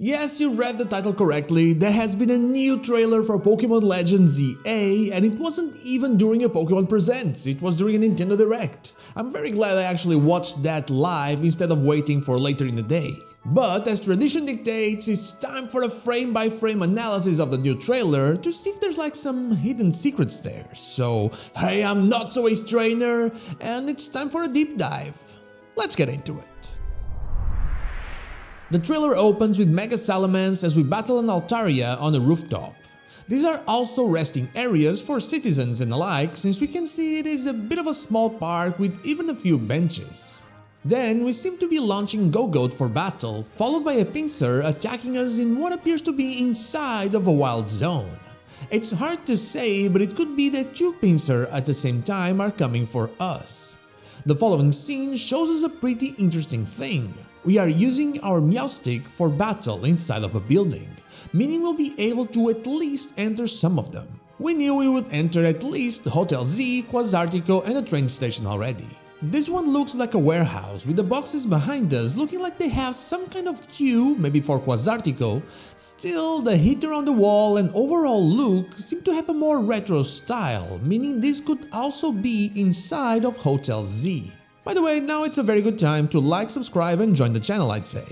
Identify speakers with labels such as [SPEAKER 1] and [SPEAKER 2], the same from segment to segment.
[SPEAKER 1] Yes, you read the title correctly, there has been a new trailer for Pokémon Legends ZA, and it wasn't even during a Pokémon Presents, it was during a Nintendo Direct. I'm very glad I actually watched that live instead of waiting for later in the day. But as tradition dictates, it's time for a frame-by-frame analysis of the new trailer to see if there's like some hidden secrets there. So, hey, I'm Not So Ace Trainer, and it's time for a deep dive. Let's get into it. The trailer opens with Mega Salamence as we battle an Altaria on a rooftop. These are also resting areas for citizens and alike, since we can see it is a bit of a small park with even a few benches. Then we seem to be launching Go-Goat for battle, followed by a Pinsir attacking us in what appears to be inside of a wild zone. It's hard to say, but it could be that two Pinsir at the same time are coming for us. The following scene shows us a pretty interesting thing. We are using our Meowstic for battle inside of a building, meaning we'll be able to at least enter some of them. We knew we would enter at least Hotel Z, Quasartico and a train station already. This one looks like a warehouse with the boxes behind us looking like they have some kind of queue, maybe for Quasartico. Still, the heater on the wall and overall look seem to have a more retro style, meaning this could also be inside of Hotel Z. By the way, now it's a very good time to like, subscribe and join the channel, I'd say.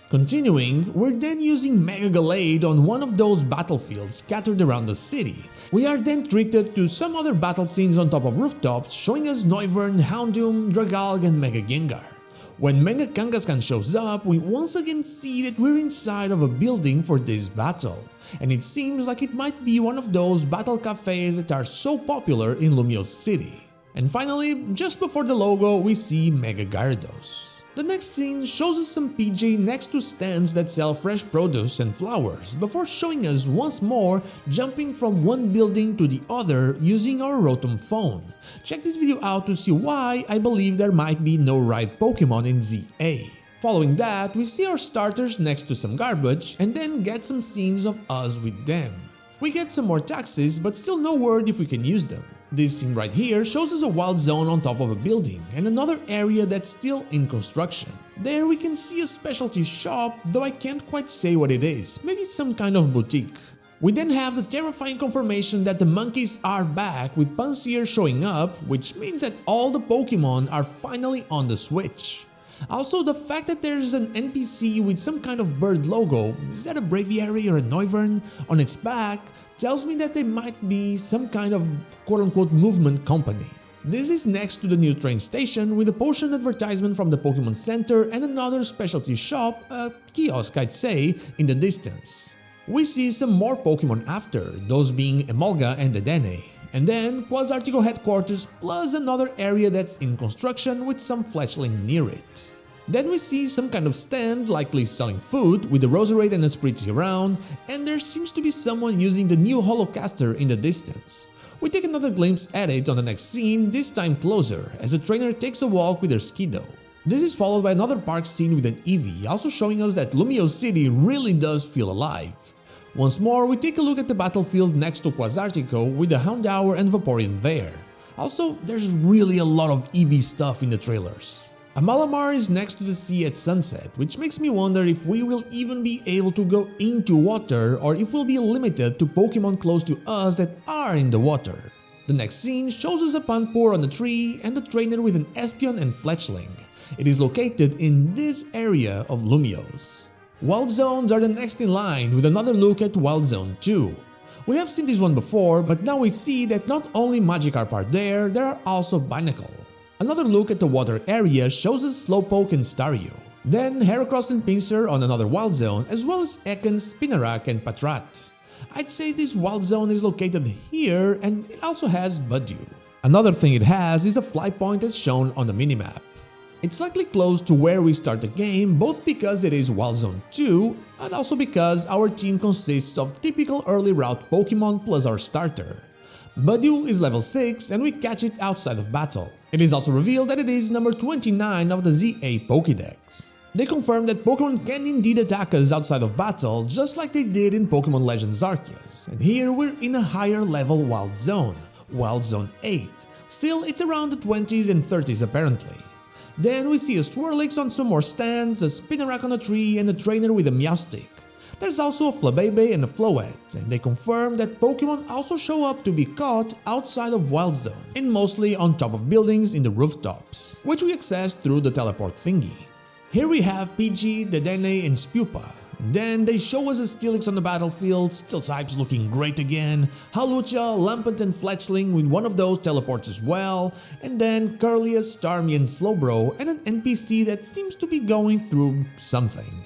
[SPEAKER 1] Continuing, we're then using Mega Gallade on one of those battlefields scattered around the city. We are then treated to some other battle scenes on top of rooftops, showing us Noivern, Houndoom, Dragalg and Mega Gengar. When Mega Kangaskhan shows up, we once again see that we're inside of a building for this battle, and it seems like it might be one of those battle cafes that are so popular in Lumiose City. And finally, just before the logo, we see Mega Gyarados. The next scene shows us some PJ next to stands that sell fresh produce and flowers, before showing us once more jumping from one building to the other using our Rotom phone. Check this video out to see why I believe there might be no right Pokemon in ZA. Following that, we see our starters next to some garbage and then get some scenes of us with them. We get some more taxis, but still no word if we can use them. This scene right here shows us a wild zone on top of a building and another area that's still in construction. There we can see a specialty shop, though I can't quite say what it is, maybe some kind of boutique. We then have the terrifying confirmation that the monkeys are back, with Pansear showing up, which means that all the Pokemon are finally on the Switch. Also, the fact that there's an NPC with some kind of bird logo, is that a Braviary or a Noivern, on its back, tells me that they might be some kind of quote-unquote movement company. This is next to the new train station with a potion advertisement from the Pokemon Center and another specialty shop, a kiosk I'd say, in the distance. We see some more Pokemon after, those being Emolga and Dedenne. And then Quasartico headquarters plus another area that's in construction with some fletchling near it. Then we see some kind of stand, likely selling food, with a Roserade and a Spritzy around, and there seems to be someone using the new Holocaster in the distance. We take another glimpse at it on the next scene, this time closer, as a trainer takes a walk with her Skiddo. This is followed by another park scene with an Eevee, also showing us that Lumiose City really does feel alive. Once more, we take a look at the battlefield next to Quasartico with the Houndour and Vaporeon there. Also, there's really a lot of Eevee stuff in the trailers. A Malamar is next to the sea at sunset, which makes me wonder if we will even be able to go into water or if we'll be limited to Pokemon close to us that are in the water. The next scene shows us a Panpour on a tree and a trainer with an Espeon and Fletchling. It is located in this area of Lumiose. Wild Zones are the next in line with another look at Wild Zone 2. We have seen this one before, but now we see that not only Magikarp are there are also Binacle. Another look at the water area shows us Slowpoke and Staryu. Then Heracross and Pinsir on another Wild Zone, as well as Ekans, Spinarak and Patrat. I'd say this Wild Zone is located here and it also has Budew. Another thing it has is a fly point as shown on the minimap. It's likely close to where we start the game, both because it is Wild Zone 2 and also because our team consists of typical early route Pokemon plus our starter. Budew is level 6 and we catch it outside of battle. It is also revealed that it is number 29 of the ZA Pokédex. They confirm that Pokemon can indeed attack us outside of battle, just like they did in Pokemon Legends Arceus, and here we're in a higher level Wild Zone, Wild Zone 8. Still, it's around the 20s and 30s apparently. Then we see a Swirlix on some more stands, a Spinarak on a tree and a trainer with a Meowstic. There's also a Flabébé and a Floette, and they confirm that Pokémon also show up to be caught outside of Wild Zone, and mostly on top of buildings in the rooftops, which we access through the teleport thingy. Here we have Pidgey, Dedenne, and Spupa. Then they show us a Steelix on the battlefield, Steel types looking great again, Hawlucha, Lampent and Fletchling with one of those teleports as well, and then Curlius, Starmie and Slowbro, and an NPC that seems to be going through something.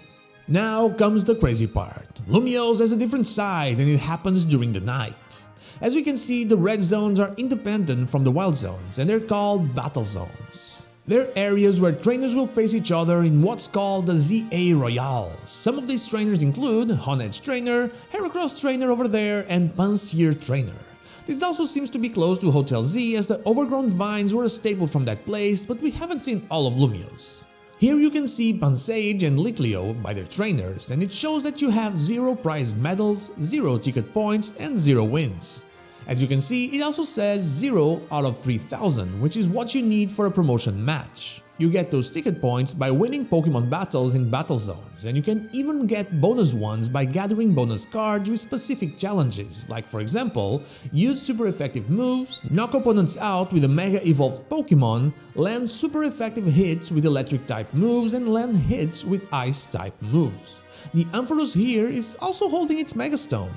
[SPEAKER 1] Now comes the crazy part. Lumiose has a different side and it happens during the night. As we can see, the red zones are independent from the wild zones and they're called battle zones. They're areas where trainers will face each other in what's called the ZA Royale. Some of these trainers include Honedge Trainer, Heracross Trainer over there, and Pansear Trainer. This also seems to be close to Hotel Z as the overgrown vines were a staple from that place, but we haven't seen all of Lumiose. Here you can see Pansage and Litleo by their trainers, and it shows that you have 0 prize medals, 0 ticket points, and 0 wins. As you can see, it also says 0 out of 3000, which is what you need for a promotion match. You get those ticket points by winning Pokemon battles in battle zones, and you can even get bonus ones by gathering bonus cards with specific challenges, like for example, use super effective moves, knock opponents out with a Mega Evolved Pokemon, land super effective hits with electric type moves, and land hits with ice type moves. The Ampharos here is also holding its Mega Stone.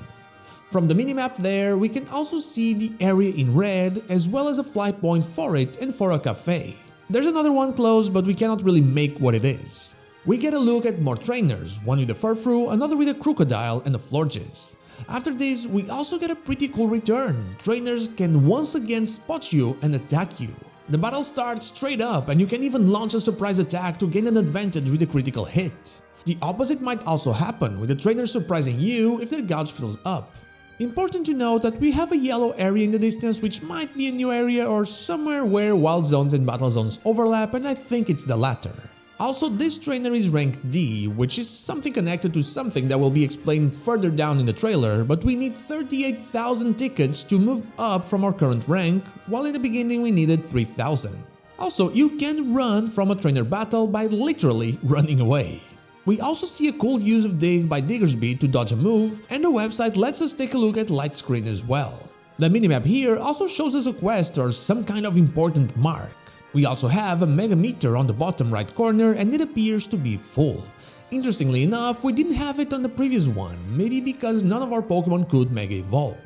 [SPEAKER 1] From the minimap there, we can also see the area in red as well as a fly point for it and for a cafe. There's another one close, but we cannot really make what it is. We get a look at more trainers, one with a Furfrou, another with a Crocodile and a Florges. After this, we also get a pretty cool return. Trainers can once again spot you and attack you. The battle starts straight up and you can even launch a surprise attack to gain an advantage with a critical hit. The opposite might also happen, with the trainer surprising you if their gauge fills up. Important to note that we have a yellow area in the distance, which might be a new area or somewhere where wild zones and battle zones overlap, and I think it's the latter. Also, this trainer is rank D, which is something connected to something that will be explained further down in the trailer, but we need 38,000 tickets to move up from our current rank, while in the beginning we needed 3,000. Also, you can run from a trainer battle by literally running away. We also see a cool use of Dig by Diggersby to dodge a move, and the website lets us take a look at light screen as well. The minimap here also shows us a quest or some kind of important mark. We also have a mega meter on the bottom right corner and it appears to be full. Interestingly enough, we didn't have it on the previous one, maybe because none of our Pokemon could Mega Evolve.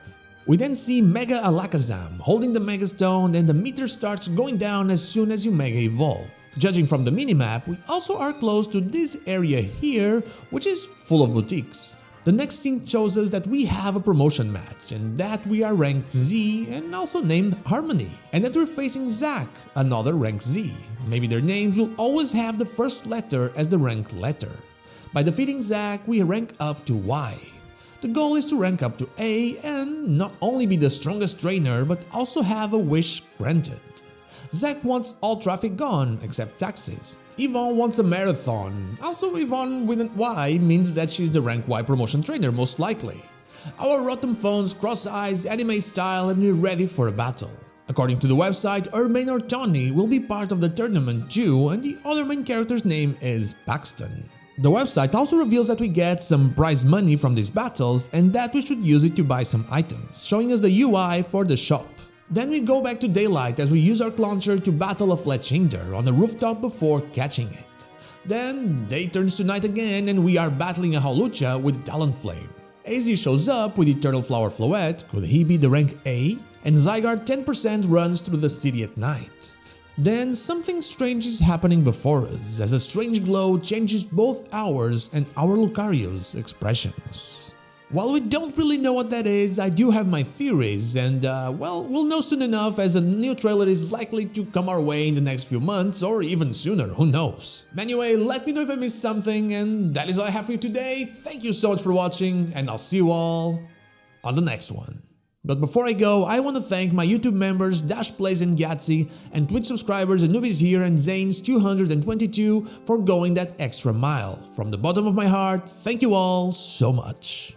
[SPEAKER 1] We then see Mega Alakazam holding the Mega Stone and the meter starts going down as soon as you Mega Evolve. Judging from the minimap, we also are close to this area here, which is full of boutiques. The next scene shows us that we have a promotion match and that we are ranked Z and also named Harmony, and that we're facing Zack, another rank Z. Maybe their names will always have the first letter as the rank letter. By defeating Zack, we rank up to Y. The goal is to rank up to A and not only be the strongest trainer but also have a wish granted. Zack wants all traffic gone except taxis. Yvonne wants a marathon. Also, Yvonne with an Y means that she's the rank Y promotion trainer most likely. Our Rotom phones cross eyes, anime style, and we're ready for a battle. According to the website, our main Ortoni will be part of the tournament too, and the other main character's name is Paxton. The website also reveals that we get some prize money from these battles and that we should use it to buy some items, showing us the UI for the shop. Then we go back to daylight as we use our launcher to battle a Fletchinder on the rooftop before catching it. Then day turns to night again and we are battling a Hawlucha with Talonflame. AZ shows up with Eternal Flower Floette, could he be the rank A? And Zygarde 10% runs through the city at night. Then something strange is happening before us as a strange glow changes both ours and our Lucario's expressions. While we don't really know what that is, I do have my theories and well, we'll know soon enough as a new trailer is likely to come our way in the next few months or even sooner, who knows. Anyway, let me know if I missed something and that is all I have for you today. Thank you so much for watching and I'll see you all on the next one. But before I go, I want to thank my YouTube members Dashplays and Gatsy and Twitch subscribers Anubis here and Zane's 222 for going that extra mile. From the bottom of my heart, thank you all so much.